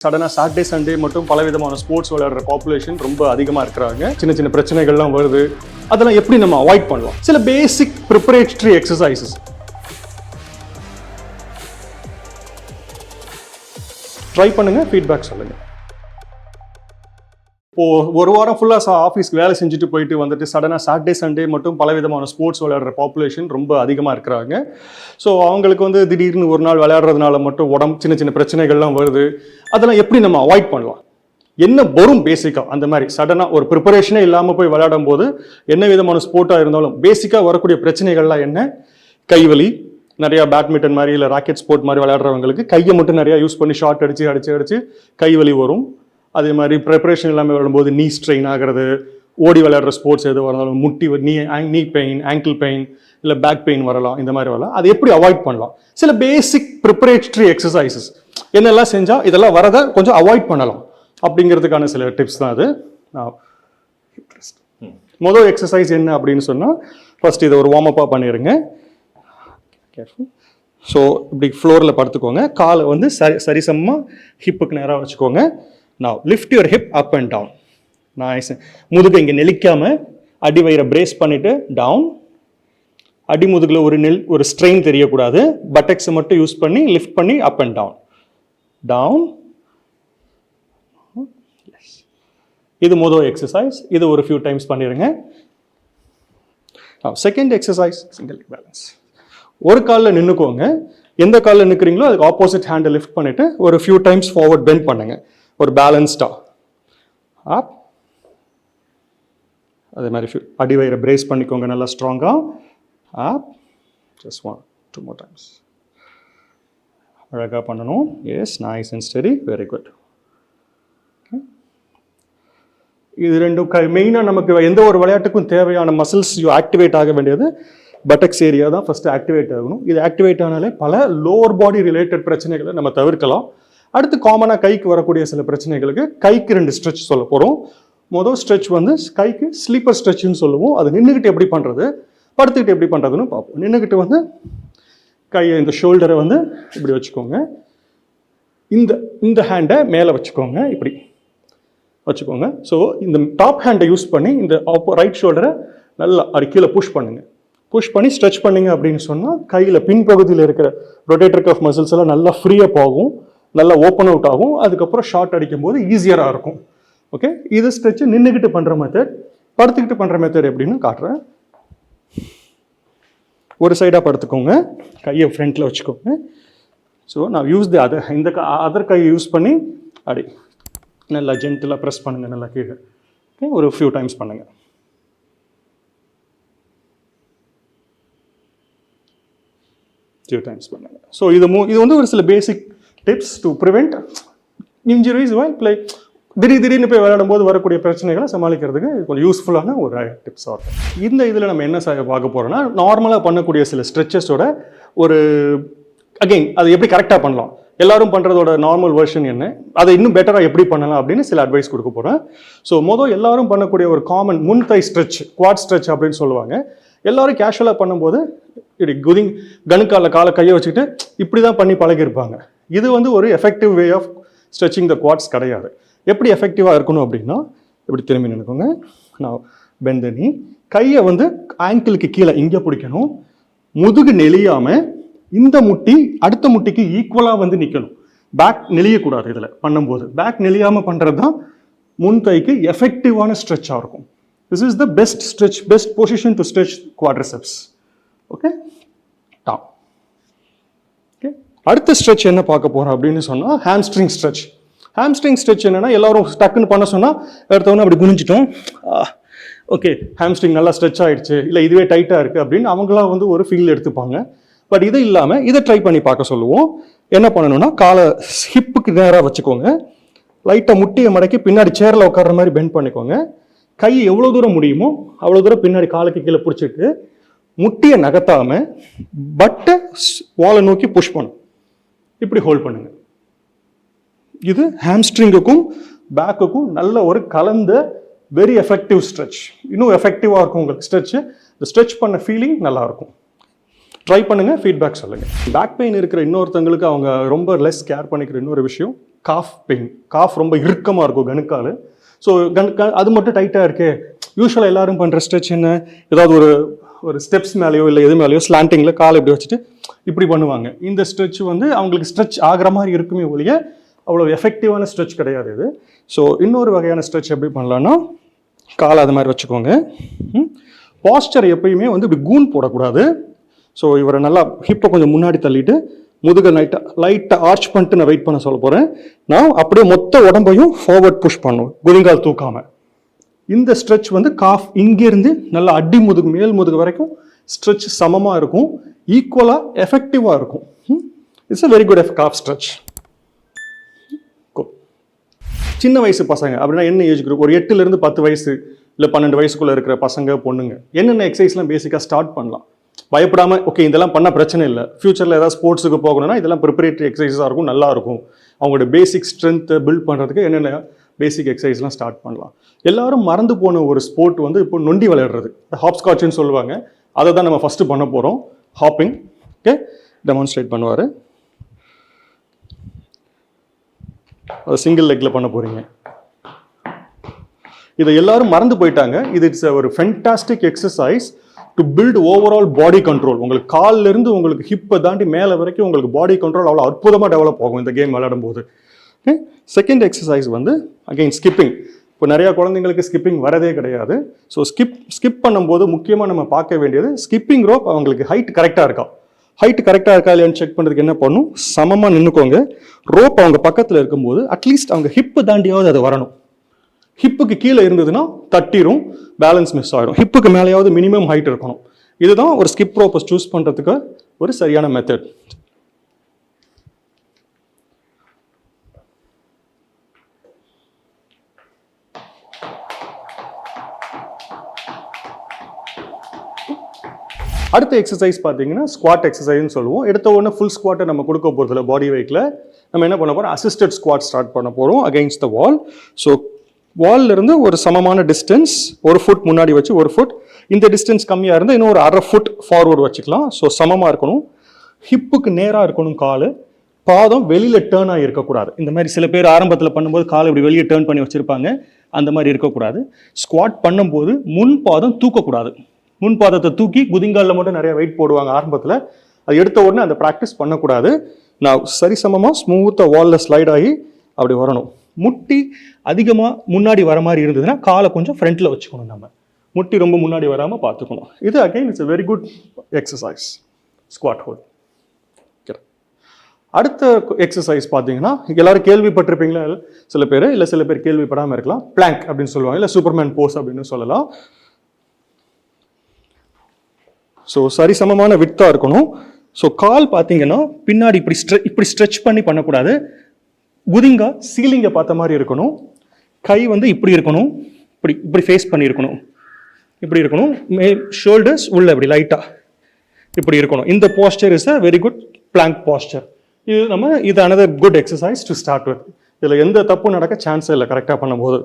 சடனாக Saturday Sunday மட்டும் பலவிதமான ஸ்போர்ட்ஸ் விளையாடுற பாப்புலேஷன் ரொம்ப அதிகமாக இருக்கிறாங்க. சின்ன சின்ன பிரச்சனைகள்லாம் வருது. அதெல்லாம் எப்படி நம்ம அவாய்ட் பண்ணலாம்? சில பேசிக் ப்ரிப்பரேட்டரி எக்ஸசைசஸ் ட்ரை பண்ணுங்க, ஃபீட்பேக் சொல்லுங்க. இப்போ ஒரு வாரம் ஃபுல்லாக ஆஃபீஸ்க்கு வேலை செஞ்சுட்டு போயிட்டு வந்துட்டு சடனாக சாட்டர்டே சண்டே மட்டும் பலவிதமான ஸ்போர்ட்ஸ் விளையாடுற பாப்புலேஷன் ரொம்ப அதிகமாக இருக்கிறாங்க. ஸோ அவங்களுக்கு வந்து திடீர்னு ஒரு நாள் விளையாடுறதுனால மட்டும் உடம்பு சின்ன சின்ன பிரச்சனைகள்லாம் வருது. அதெல்லாம் எப்படி நம்ம அவாய்ட் பண்ணலாம்? என்ன வரும் பேசிக்காக அந்த மாதிரி சடனாக ஒரு ப்ரிப்பரேஷனே இல்லாமல் போய் விளையாடும் போது என்ன விதமான ஸ்போர்ட்டாக இருந்தாலும் பேசிக்காக வரக்கூடிய பிரச்சனைகள்லாம் என்ன? கைவலி, நிறையா பேட்மிண்டன் மாதிரி இல்லை ராக்கெட் ஸ்போர்ட் மாதிரி விளையாடுறவங்களுக்கு கையை மட்டும் நிறையா யூஸ் பண்ணி ஷார்ட் அடித்து கைவலி வரும். அதே மாதிரி ப்ரிப்பரேஷன் இல்லாமல் விளையாடும்போது நீ ஸ்ட்ரெயின் ஆகிறது, ஓடி விளையாடுற ஸ்போர்ட்ஸ் எது வரலாம், முட்டி நீ பெயின், ஆங்கிள் பெயின் இல்லை பேக் பெயின் வரலாம், இந்த மாதிரி வரலாம். அதை எப்படி அவாய்ட் பண்ணலாம்? சில பேசிக் ப்ரிப்பரேட்டரி எக்ஸசைசஸ் என்னெல்லாம் செஞ்சால் இதெல்லாம் வரதை கொஞ்சம் அவாய்ட் பண்ணலாம் அப்படிங்கிறதுக்கான சில டிப்ஸ் தான் அது. முதல் எக்ஸசைஸ் என்ன அப்படின்னு சொன்னால், ஃபர்ஸ்ட் இதை ஒரு வார்ம் அப்பாக பண்ணிடுங்க. ஸோ இப்படி ஃப்ளோரில் படுத்துக்கோங்க. காலை வந்து சரிசமமாக ஹிப்புக்கு நேராக வச்சுக்கோங்க. Now lift your hip up and down. Nice. முதுகு இங்கே நெளிக்காமல் அடி வயிறை பிரேஸ் பண்ணிட்டு டவுன். அடி முதுகில் ஒரு ஸ்ட்ரெயின் தெரியக்கூடாது. பட்டெக்ஸை மட்டும் யூஸ் பண்ணி லிஃப்ட் பண்ணி அப் அண்ட் டவுன். டவுன். இது முதல் எக்ஸசைஸ். இது ஒரு ஃபியூ டைம்ஸ் பண்ணிடுங்க. Second exercise single balance. ஒரு காலில் நின்றுக்கோங்க. எந்த காலில் நிற்கிறீங்களோ அதுக்கு ஆப்போசிட் ஹேண்டை லிஃப்ட் பண்ணிட்டு ஒரு ஃபியூ டைம்ஸ் ஃபார்வர்ட் பெண்ட் பண்ணுங்க. ஒரு பேலன்ஸ்டா அப். அதே மாதிரி அடி வயிறை பிரேஸ் பண்ணிக்கோங்க நல்லா ஸ்ட்ராங்கா. அப். Just 1-2 more times. அழகாக பண்ணணும். Yes, nice and steady. Very good. இது ரெண்டும் மெயினாக நமக்கு எந்த ஒரு விளையாட்டுக்கும் தேவையான மசில்ஸ் ஆக்டிவேட் ஆக வேண்டியது பட்டக்ஸ் ஏரியா தான் ஃபர்ஸ்ட் ஆக்டிவேட் ஆகணும். இது ஆக்டிவேட் ஆனாலே பல லோவர் பாடி ரிலேட்டட் பிரச்சனைகளை நம்ம தவிர்க்கலாம். அடுத்து காமனாக கைக்கு வரக்கூடிய சில பிரச்சனைகளுக்கு கைக்கு 2 ஸ்ட்ரெச் சொல்ல போகிறோம். முதல் ஸ்ட்ரெச் வந்து கைக்கு ஸ்லீப்பர் ஸ்ட்ரெச்சுன்னு சொல்லுவோம். அது நின்றுக்கிட்டு எப்படி பண்ணுறது, படுத்துக்கிட்டு எப்படி பண்ணுறதுன்னு பார்ப்போம். நின்றுக்கிட்டு வந்து கையை இந்த ஷோல்டரை வந்து இப்படி வச்சுக்கோங்க. இந்த ஹேண்டை மேலே வச்சுக்கோங்க, இப்படி வச்சுக்கோங்க. ஸோ இந்த டாப் ஹேண்டை யூஸ் பண்ணி இந்த ரைட் ஷோல்டரை நல்லா கீழே புஷ் பண்ணுங்கள். புஷ் பண்ணி ஸ்ட்ரெச் பண்ணிங்க அப்படின்னு சொன்னால் கையில் பின்பகுதியில் இருக்கிற ரொட்டேட்டர் கஃப் மசில்ஸ் எல்லாம் நல்லா ஃப்ரீயாக போகும், நல்லா ஓப்பன் அவுட் ஆகும். அதுக்கப்புறம் ஷார்ட் அடிக்கும் போது ஈஸியராக இருக்கும். ஓகே, இது ஸ்ட்ரெச் நின்றுக்கிட்டு பண்ணுற மெத்தட். படுத்துக்கிட்டு பண்ணுற மெத்தட் எப்படின்னு காட்டுறேன். ஒரு சைடாக படுத்துக்கோங்க, கையை ஃப்ரண்ட்டில் வச்சுக்கோங்க. ஸோ நான் யூஸ் இந்த அதர் கையை யூஸ் பண்ணி அப்படி நல்லா ஜென்டிலாக ப்ரெஸ் பண்ணுங்கள், நல்லா கீழே. ஓகே, ஒரு ஃபியூ டைம்ஸ் பண்ணுங்கள். ஸோ இது வந்து ஒரு சில பேசிக் tips to prevent injuries like திடீர்னு போய் விளையாடும் போது வரக்கூடிய பிரச்சனைகளை சமாளிக்கிறதுக்கு கொஞ்சம் யூஸ்ஃபுல்லான ஒரு டிப்ஸாக இருக்கும். இந்த இதில் நம்ம என்ன பார்க்க போகிறோம்னா, நார்மலாக பண்ணக்கூடிய சில ஸ்ட்ரெச்சஸோட ஒரு அகெயின் அது எப்படி கரெக்டாக பண்ணலாம், எல்லாரும் பண்ணுறதோட நார்மல் வெர்ஷன் என்ன, அதை இன்னும் பெட்டராக எப்படி பண்ணலாம் அப்படின்னு சில அட்வைஸ் கொடுக்க போகிறேன். ஸோ எல்லாரும் பண்ணக்கூடிய ஒரு காமன் முன்கை ஸ்ட்ரெச், குவாட் ஸ்ட்ரெச் அப்படின்னு சொல்லுவாங்க. எல்லாரும் கேஷுவலாக பண்ணும்போது இப்படி கணுக்காலில் காலை கையை வச்சுக்கிட்டு இப்படி தான் பண்ணி பழகிருப்பாங்க. இது வந்து ஒரு effective way of stretching the quads கிடையாது. எப்படி எஃபெக்டிவாக இருக்கணும் அப்படின்னா, இப்படி திரும்பி நினைக்கோங்க. நான் பெண்ட் தி நீ. கையை வந்து ஆங்கிளுக்கு கீழே இங்கே பிடிக்கணும். முதுகு நெளியாமல் இந்த முட்டி அடுத்த முட்டிக்கு ஈக்குவலாக வந்து நிற்கணும். பேக் நெளியக்கூடாது. இதில் பண்ணும்போது பேக் நெளியாமல் பண்ணுறது தான் முன்கைக்கு எஃபெக்டிவான ஸ்ட்ரெச்சாக இருக்கும். This is the best stretch, best position to stretch quadriceps. Okay, top. Okay, அடுத்த ஸ்ட்ரெச் என்ன பார்க்க போகிறோம் அப்படின்னு சொன்னால் ஹாம்ஸ்ட்ரிங் ஸ்ட்ரெச். ஹாம்ஸ்ட்ரிங் ஸ்ட்ரெச் என்னென்னா, எல்லாரும் டக்குன்னு பண்ண சொன்னால் எடுத்தவொன்னே அப்படி குனிஞ்சிட்டோம். ஓகே, ஹாம்ஸ்ட்ரிங் நல்லா ஸ்ட்ரெச் ஆகிடுச்சு, இல்லை இதுவே டைட்டாக இருக்குது அப்படின்னு அவங்களா வந்து ஒரு ஃபீல் எடுத்துப்பாங்க. பட் இது இல்லாமல் இதை ட்ரை பண்ணி பார்க்க சொல்லுவோம். என்ன பண்ணணும்னா, காலை ஹிப்புக்கு நேராக வச்சுக்கோங்க. லைட்டாக முட்டியை மடக்கி பின்னாடி சேரில் உட்கார்ற மாதிரி பெண்ட் பண்ணிக்கோங்க. கை எவ்வளோ தூரம் முடியுமோ அவ்வளோ தூரம் பின்னாடி காலுக்கு கீழே பிடிச்சிட்டு முட்டியை நகர்த்தாமல் பட்டை வாலை நோக்கி புஷ் பண்ணும். இப்படி ஹோல்ட் பண்ணுங்க. இது ஹாம்ஸ்ட்ரிங்குக்கும் பேக்குக்கும் நல்ல ஒரு கலந்த வெரி எஃபெக்டிவ் ஸ்ட்ரெச். இன்னும் எஃபெக்டிவாக இருக்கும் உங்களுக்கு ஸ்ட்ரெச். இந்த ஸ்ட்ரெச் பண்ண ஃபீலிங் நல்லாயிருக்கும். ட்ரை பண்ணுங்கள், ஃபீட்பேக் சொல்லுங்கள். பேக் பெயின் இருக்கிற இன்னொருத்தங்களுக்கு அவங்க ரொம்ப லெஸ் கேர் பண்ணிக்கிற இன்னொரு விஷயம், காஃப் பெயின், காஃப் ரொம்ப இறுக்கமாக இருக்கும் கணுக்கால். ஸோ அது மட்டும் டைட்டாக இருக்கே. யூஸ்வலாக எல்லாரும் பண்ணுற ஸ்ட்ரெச் என்ன, ஏதாவது ஒரு ஸ்டெப்ஸ் மேலேயோ இல்லை எது மேலேயோ ஸ்லாண்டிங்கில் காலை இப்படி வச்சுட்டு இப்படி பண்ணுவாங்க. இந்த ஸ்ட்ரெச் வந்து அவங்களுக்கு ஸ்ட்ரெச் ஆகிற மாதிரி இருக்குமே ஒழிய அவ்வளோ எஃபெக்டிவான ஸ்ட்ரெச் கிடையாது இது. ஸோ இன்னொரு வகையான ஸ்ட்ரெச் எப்படி பண்ணலான்னா, காலை அது மாதிரி வச்சுக்கோங்க. பாஸ்டர் எப்பயுமே வந்து இப்படி கூன் போடக்கூடாது. ஸோ இவரை நல்லா ஹிப்பை கொஞ்சம் முன்னாடி தள்ளிட்டு முதுகை லைட்டாக ஆர்ச் பண்ணிட்டு நான் வெயிட் பண்ண சொல்ல போகிறேன். நான் அப்படியே மொத்த உடம்பையும் ஃபார்வர்ட் புஷ் பண்ணும், குதிங்கால் தூக்காமல். இந்த ஸ்ட்ரெச் வந்து காஃப் இங்கேருந்து நல்லா அடி முதுகு மேல் முதுகு வரைக்கும் ஸ்ட்ரெச் சமமாக இருக்கும், ஈக்குவலாக எஃபெக்டிவாக இருக்கும். It's a very good calf stretch. சின்ன வயசு பசங்க அப்படின்னா என்ன ஏஜ் குரூப், ஒரு 8லேருந்து 10 வயசு இல்லை 12 வயசுக்குள்ளே இருக்கிற பசங்க பொண்ணுங்க என்னென்ன எக்ஸசைஸ்லாம் பேசிக்காக ஸ்டார்ட் பண்ணலாம் பயப்படாமல். ஓகே இதெல்லாம் பண்ண பிரச்சனை இல்லை, ஃபியூச்சரில் ஏதாவது ஸ்போர்ட்ஸுக்கு போகணும்னா இதெல்லாம் ப்ரிப்பரேட்டரி எக்ஸசைஸாக இருக்கும், நல்லா இருக்கும். அவங்களோட பேசிக் ஸ்ட்ரென்த்தை பில்ட் பண்ணுறதுக்கு என்னென்ன பேசிக் எக்ஸசைஸ்லாம் ஸ்டார்ட் பண்ணலாம். எல்லாரும் மறந்து போன ஒரு ஸ்போர்ட் வந்து இப்போ நொண்டி விளையாடுறது, ஹாப்ஸ்காட்ச்னு சொல்லுவாங்க. அதை தான் நம்ம ஃபஸ்ட்டு பண்ண போகிறோம், ஹாப்பிங். ஓகே, டெமான்ஸ்ட்ரேட் பண்ணுவார். அது சிங்கிள் லெக்கில் பண்ண போகிறீங்க. இதை எல்லாரும் மறந்து போயிட்டாங்க. இது இட்ஸ் ஒரு fantastic exercise to build overall body control. உங்களுக்கு காலில் இருந்து உங்களுக்கு ஹிப்பை தாண்டி மேலே வரைக்கும் உங்களுக்கு பாடி கண்ட்ரோல் அவ்வளோ அற்புதமாக டெவலப் ஆகும் இந்த கேம் விளையாடும் போது. ஓகே, செகண்ட் எக்ஸசைஸ் வந்து அகெயின் ஸ்கிப்பிங். இப்போ நிறையா குழந்தைங்களுக்கு ஸ்கிப்பிங் வரதே கிடையாது. ஸோ ஸ்கிப் பண்ணும்போது முக்கியமாக நம்ம பார்க்க வேண்டியது ஸ்கிப்பிங் ரோப் அவங்களுக்கு ஹைட் கரெக்டாக இருக்கா. ஹைட் கரெக்டாக இருக்கா இல்லையான்னு செக் பண்ணுறதுக்கு என்ன பண்ணும், சமமாக நின்றுக்கோங்க. ரோப் அவங்க பக்கத்தில் இருக்கும்போது அட்லீஸ்ட் அவங்க ஹிப்பு தாண்டியாவது அது வரணும். ஹிப்புக்கு கீழே இருந்ததுன்னா தட்டிரும், பேலன்ஸ் மிஸ் ஆகிடும். ஹிப்புக்கு மேலேயாவது மினிமம் ஹைட் இருக்கணும். இதுதான் ஒரு ஸ்கிப் ரோப்பை சூஸ் பண்ணுறதுக்கு ஒரு சரியான மெத்தட். அடுத்த எக்ஸசைஸ் பார்த்தீங்கன்னா ஸ்குவாட் எக்ஸசைஸ்னு சொல்லுவோம். எடுத்த உடனே ஃபுல் ஸ்குவாட்டை நம்ம கொடுக்க போகிறதில்ல பாடி வெயிட்டில். நம்ம என்ன பண்ண போகிறோம், அசிஸ்டட் ஸ்குவாட் ஸ்டார்ட் பண்ண போகிறோம் அகெயின்ஸ்ட் த வால். ஸோ வால்லேருந்து ஒரு சமமான டிஸ்டன்ஸ், ஒரு ஃபுட் முன்னாடி வச்சு ஒரு ஃபுட், இந்த டிஸ்டன்ஸ் கம்மியாக இருந்தால் இன்னும் ஒரு 1/2 ஃபுட் ஃபார்வர்டு வச்சுக்கலாம். ஸோ சமமாக இருக்கணும், ஹிப்புக்கு நேராக இருக்கணும், கால் பாதம் வெளியில் டேர்ன் ஆகி இருக்கக்கூடாது. இந்த மாதிரி சில பேர் ஆரம்பத்தில் பண்ணும்போது கால் இப்படி வெளியே டேர்ன் பண்ணி வச்சுருப்பாங்க, அந்த மாதிரி இருக்கக்கூடாது. ஸ்குவாட் பண்ணும்போது முன் பாதம் தூக்கக்கூடாது. முன் பாதத்தை தூக்கி குதிங்காலில் மட்டும் நிறைய வெயிட் போடுவாங்க ஆரம்பத்தில். அது எடுத்த உடனே அந்த ப்ராக்டிஸ் பண்ணக்கூடாது. நான் சரிசமமாக ஸ்மூத்தாக வாலில் ஸ்லைட் ஆகி அப்படி வரணும். முட்டி அதிகமாக முன்னாடி வர மாதிரி இருந்ததுன்னா காலை கொஞ்சம் ஃப்ரண்ட்டில் வச்சுக்கணும். நம்ம முட்டி ரொம்ப முன்னாடி வராமல் பார்த்துக்கணும். இது again it's a very good exercise, squad hold. அடுத்த எக்ஸசைஸ் பார்த்தீங்கன்னா எல்லாரும் கேள்விப்பட்டிருப்பீங்களா சில பேர், இல்லை சில பேர் கேள்விப்படாமல் இருக்கலாம். பிளாங்க் அப்படின்னு சொல்லுவாங்க, இல்லை சூப்பர்மேன் போஸ் அப்படின்னு சொல்லலாம். ஸோ சரிசமமான விட்தாக இருக்கணும். ஸோ கால் பார்த்தீங்கன்னா பின்னாடி இப்படி ஸ்ட்ரெச் பண்ணி பண்ணக்கூடாது. குதிங்கா சீலிங்கை பார்த்த மாதிரி இருக்கணும். கை வந்து இப்படி இருக்கணும், இப்படி ஃபேஸ் பண்ணி இருக்கணும், இப்படி இருக்கணும். ஷோல்டர்ஸ் உள்ள இப்படி லைட்டாக இப்படி இருக்கணும். இந்த posture is a very good plank posture. இது another good exercise to start with. இதில் எந்த தப்பும் நடக்க சான்ஸே இல்லை கரெக்டாக பண்ணும்போது.